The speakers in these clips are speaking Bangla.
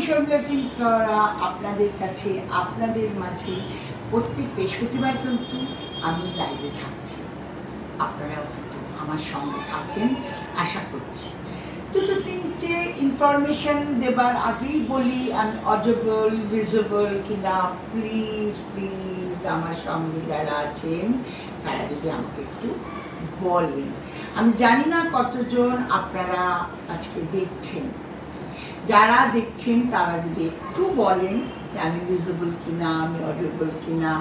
সন্ধ্যা সিং ফ্লোরা আপনাদের কাছে আপনাদের মাঝে প্রত্যেক বৃহস্পতিবার কিন্তু আমি লাইভে থাকছি। আপনারাও কিন্তু আমার সঙ্গে থাকবেন আশা করছি। দুটো তিনটে ইনফরমেশন দেবার আগেই বলি, আমি অডিবল ভিজিবল কিনা প্লিজ প্লিজ আমার সঙ্গে যারা আছেন তারা যদি আমাকে একটু বলেন। আমি জানি না কতজন আপনারা আজকে দেখছেন, যারা দেখছেন তারা যদি একটু বলেন যে আমি ভিজিবল কিনা, আমি অডিবল কিনা,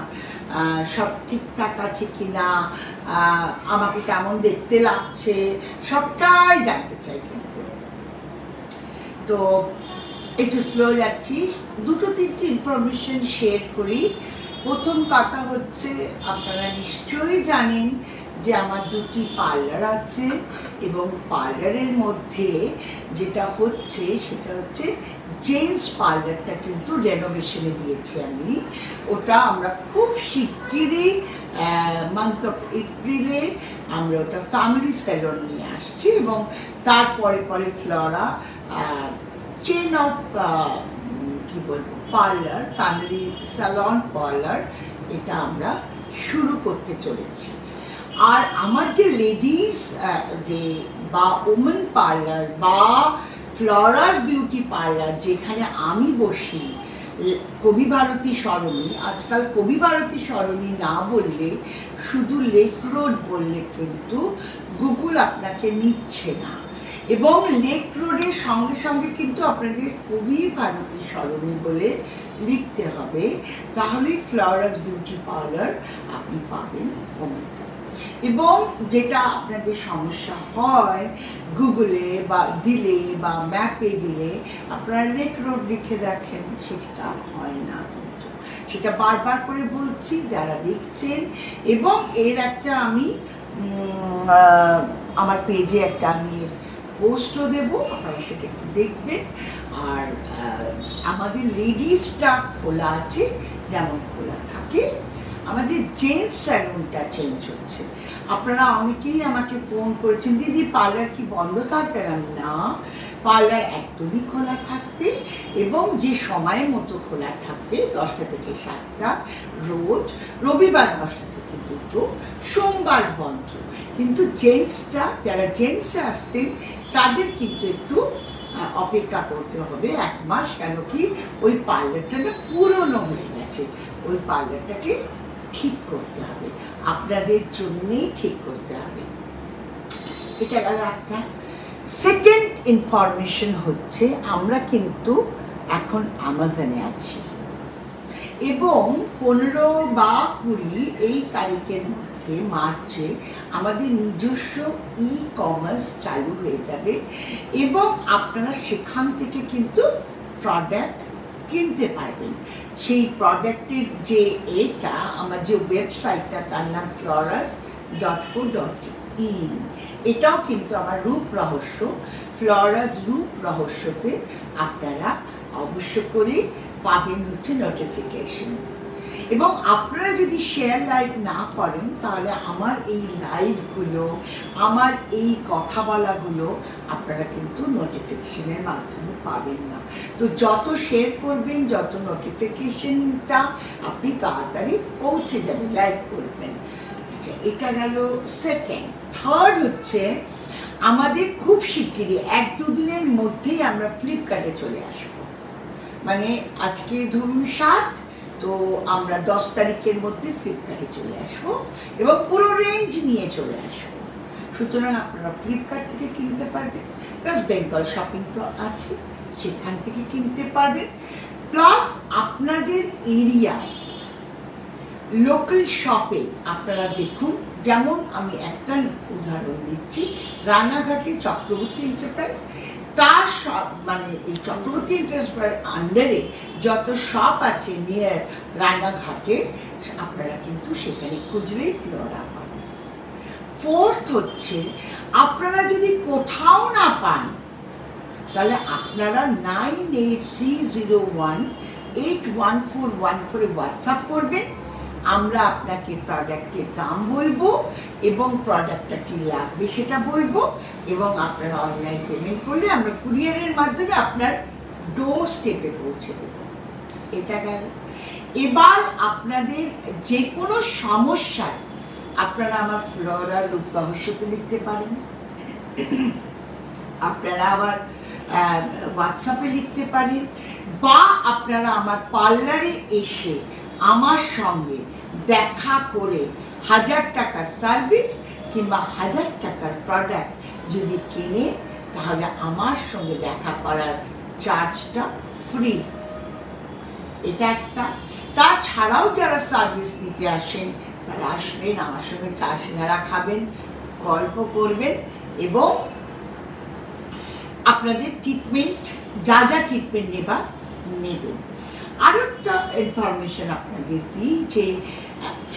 সব ঠিকঠাক আছে কিনা, আমাকে কেমন দেখতে লাগছে, সবটাই জানতে চাই। কিন্তু তো একটু স্লো যাচ্ছি, দুটো তিনটে ইনফরমেশন শেয়ার করি। প্রথম কথা হচ্ছে, আপনারা নিশ্চয়ই জানেন যে আমার দুটি পার্লার আছে এবং পার্লারের মধ্যে যেটা হচ্ছে সেটা হচ্ছে জেন্টস পার্লারটা কিন্তু রেনোভেশনে দিয়েছি আমি। ওটা আমরা খুব শিগগিরই মান্থ অফ এপ্রিলে আমরা ওটা ফ্যামিলি স্যালন নিয়ে আসছি এবং তারপরে পরে ফ্লোরা চেন অফ কি বলবো পার্লার, ফ্যামিলি স্যালন পার্লার, এটা আমরা শুরু করতে চলেছি। আর আমার যে লেডিস যে বা ওমেন পার্লার বা ফ্লোরাস বিউটি পার্লার যেখানে আমি বসি, কবি ভারতী সরণি, আজকাল কবি ভারতী সরণি না বললে শুধু লেক রোড বললে কিন্তু গুগল আপনাকে নিচ্ছে না, এবং লেক রোডের সঙ্গে সঙ্গে কিন্তু আপনাদের কবি ভারতী সরণি বলে লিখতে হবে, তাহলেই ফ্লোরাস বিউটি পার্লার আপনি পাবেন ওমেনটা। এবং যেটা আপনাদের সমস্যা হয় গুগলে বা দিলে বা ম্যাপে দিলে আপনারা লেক রোড লিখে রাখেন, সেটা হয় না কিন্তু, সেটা বারবার করে বলছি যারা দেখছেন। এবং এর একটা আমি আমার পেজে একটা আমি পোস্টও দেবো, আপনারা সেটা একটু দেখবেন। আর আমাদের লেডিসটা খোলা আছে যেমন খোলা থাকে, আমাদের জেন্টস স্যালুনটা চেঞ্জ হচ্ছে। আপনারা অনেকেই আমাকে ফোন করেছেন, দিদি পার্লার কি বন্ধ থাকবে? না, পার্লার একদমই খোলা থাকবে এবং যে সময়ের মতো খোলা থাকবে 10টা থেকে 7টা রোজ, রবিবার 10টা থেকে 2টো, সোমবার বন্ধ। কিন্তু জেন্টসটা, যারা জেন্টসে আসতেন তাদের কিন্তু একটু অপেক্ষা করতে হবে 1 মাস, কেন কি ওই পার্লারটা না পুরনো হয়ে গেছে, ওই পার্লারটাকে ঠিক করতে হবে, আপনাদের জন্যই ঠিক করতে হবে। এটা গেল একটা। সেকেন্ড ইনফরমেশন হচ্ছে, আমরা কিন্তু এখন অ্যামাজনে আছি এবং 15 বা 20 এই তারিখের মধ্যে মার্চে আমাদের নিজস্ব ই কমার্স চালু হয়ে যাবে এবং আপনারা সেখান থেকে কিন্তু প্রোডাক্ট কিনতে পারবেন। সেই প্রোডাক্টের যে এটা আমার যে ওয়েবসাইটটা তার নাম floras.co.in, এটাও কিন্তু আমার রূপ রহস্য, ফ্লোরাস রূপ রহস্যতে আপনারা অবশ্য করে পাবেন হচ্ছে নোটিফিকেশন। এবং আপনারা যদি শেয়ার লাইক না করেন তাহলে আমার এই লাইভগুলো, আমার এই কথা বলাগুলো আপনারা কিন্তু নোটিফিকেশনের মাধ্যমে পাবেন না। তো যত শেয়ার করবেন, যত নোটিফিকেশনটা আপনি তাড়াতাড়ি পৌঁছে যাবে, লাইক করবেন। আচ্ছা, এটা গেল সেকেন্ড। থার্ড হচ্ছে, আমাদের খুব শিগগিরই 1-2 দিনের মধ্যেই আমরা ফ্লিপকার্টে চলে আসবো। মানে আজকে ধরুন 7, তো আমরা 10 তারিখের মধ্যে ফ্লিপকার্টে চলে আসবো এবং পুরো রেঞ্জ নিয়ে চলে আসবো। সুতরাং আপনারা ফ্লিপকার্ট থেকে কিনতে পারবেন, প্লাস বেঙ্গল শপিং তো আছে, সেখান থেকে কিনতে পারবেন। প্লাস আপনাদের এরিয়ায় লোকাল শপে আপনারা দেখুন, যেমন আমি একটা উদাহরণ দিচ্ছি, রানাঘাটে চক্রবর্তী এন্টারপ্রাইজ, তার সব মানে এই চক্রবর্তী এন্টারপ্রাইজ আন্ডারে যত শপ আছে নিয়ার রানাঘাটে, আপনারা কিন্তু সেখানে খুঁজলেই ফ্লোরা পাবেন। ফোর্থ হচ্ছে, আপনারা যদি কোথাও না পান তাহলে আপনারা 9830181414 হোয়াটসঅ্যাপ করবেন, আমরা আপনাকে প্রোডাক্টের দাম বলবো এবং প্রোডাক্টটা কি লাগবে সেটা বলবো, এবং আপনারা অনলাইন পেমেন্ট করলে আমরা কুরিয়ারের মাধ্যমে আপনার ডোর স্টেপে পৌঁছে দেব। এটা গেল। এবার আপনাদের যে কোনো সমস্যায় আপনারা আমার ফ্লোরাল রূপ রহস্যতে লিখতে পারেন, আপনারা আবার হোয়াটসঅ্যাপে লিখতে পারেন, বা আপনারা আমার পার্লারে এসে আমার সঙ্গে দেখা করে 1000 টাকার সার্ভিস কিংবা 1000 টাকার প্রোডাক্ট যদি কেনেন, তাহলে আমার সঙ্গে দেখা করার চার্জটা ফ্রি। এটা একটা। তাছাড়াও যারা সার্ভিস নিতে আসেন তারা আসবেন, আমার সঙ্গে চা সিঙ্গারা খাবেন, গল্প করবেন এবং আপনাদের ট্রিটমেন্ট যা যা ট্রিটমেন্ট নেবেন। আরো একটা ইনফরমেশন আপনাদের দিই যে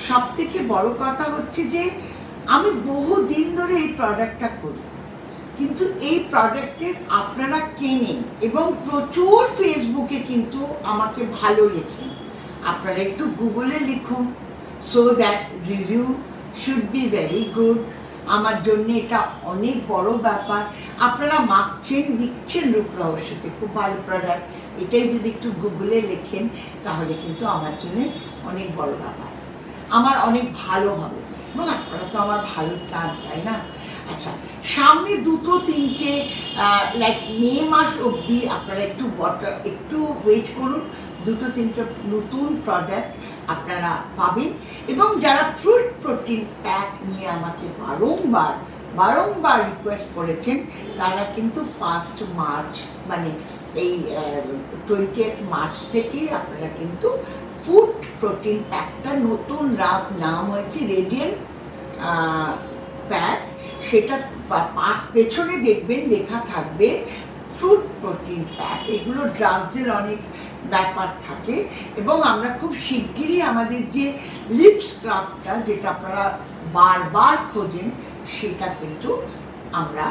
সব থেকে বড় কথা হচ্ছে যে আমি বহুদিন ধরে এই প্রোডাক্টটা করি, কিন্তু এই প্রোডাক্টের আপনারা কেনেন এবং প্রচুর ফেসবুকে কিন্তু আমাকে ভালো লেখেন। আপনারা একটু গুগলে লিখুন, so that review should be very good. আমার জন্য এটা অনেক বড় ব্যাপার। আপনারা মাখছেন, লিখছেন রূপ রহস্যতে খুব ভালো প্রোডাক্ট, এটাই যদি একটু গুগলে লেখেন তাহলে কিন্তু আমার জন্য অনেক বড় ব্যাপার, আমার অনেক ভালো হবে এবং আপনারা তো আমার ভালো চান, তাই না? আচ্ছা, সামনে 2-3টে লাইক মে মাস অবধি আপনারা একটু ওয়েট করুন, 2-3টে নতুন প্রোডাক্ট আপনারা পাবেন। এবং যারা ফ্রুট প্রোটিন প্যাক নিয়ে আমাকে বারংবার রিকোয়েস্ট করেছেন, তারা কিন্তু 1 মার্চ মানে এই 20 মার্চ থেকেই আপনারা কিন্তু ফুড প্রোটিন প্যাকটা নতুন নাম হয়েছে রেডিয়েন্ট প্যাক, সেটা পেছনে দেখবেন লেখা থাকবে ফ্রুট প্রোটিন প্যাক। এগুলো ড্রাগসের অনেক ব্যাপার থাকে এবং আমরা খুব শিগগিরই আমাদের যে লিপ স্ক্রাবটা, যেটা আপনারা বারবার খোঁজেন, সেটা কিন্তু আমরা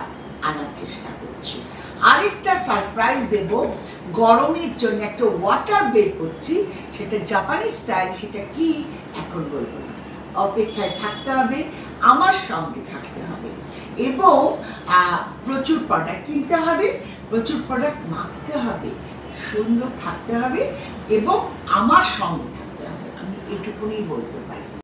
আনার চেষ্টা করছি। আরেকটা সারপ্রাইজ দেব, গরমের জন্য একটা ওয়াটার বের করছি, সেটা জাপানি স্টাইল। সেটা কি এখন বলবো না, অপেক্ষায় থাকতে হবে, আমার সঙ্গে থাকতে হবে এবং প্রচুর প্রোডাক্ট কিনতে হবে, প্রচুর প্রোডাক্ট মাখতে হবে, সুন্দর থাকতে হবে এবং আমার সঙ্গে থাকতে হবে। আমি এটুকুনি বলতে পারি।